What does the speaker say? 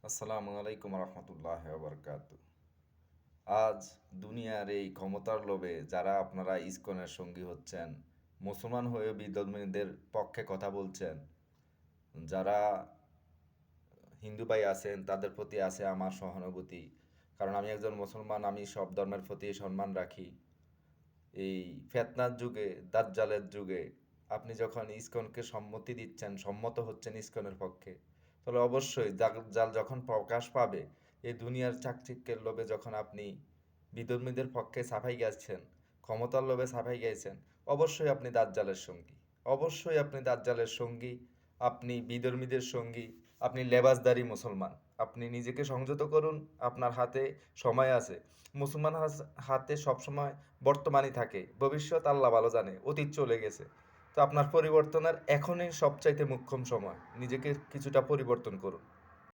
আসসালামু আলাইকুম রহমতুল্লাহ বারকাত। আজ দুনিয়ার এই ক্ষমতার লোভে যারা আপনারা ইসকনের সঙ্গী হচ্ছেন, মুসলমান হয়ে বিধর্মীদের পক্ষে কথা বলছেন, যারা হিন্দু ভাই আছেন তাদের প্রতি আছে আমার সহানুভূতি। কারণ আমি একজন মুসলমান, আমি সব ধর্মের প্রতি সম্মান রাখি। এই ফেতনার যুগে, দাজ্জালের যুগে আপনি যখন ইসকনকে সম্মতি দিচ্ছেন, সম্মত হচ্ছেন ইসকনের পক্ষে, তাহলে অবশ্যই দাজ্জাল যখন প্রকাশ পাবে, এই দুনিয়ার চাকচিক্যের লোভে যখন আপনি বিধর্মীদের পক্ষে সাফাই গাইছেন, ক্ষমতার লোভে সাফাই গাইছেন, অবশ্যই আপনি দাজ্জালের সঙ্গী। অবশ্যই আপনি দাজ্জালের সঙ্গী, আপনি বিধর্মীদের সঙ্গী, আপনি লেবাসদারি মুসলমান। আপনি নিজেকে সংযত করুন, আপনার হাতে সময় আছে। মুসলমান হাতে সবসময় বর্তমানই থাকে, ভবিষ্যৎ আল্লাহ ভালো জানে, অতীত চলে গেছে। তো আপনার পরিবর্তনের এখনই সবচাইতে মোক্ষম সময়, নিজেকে কিছুটা পরিবর্তন করুন।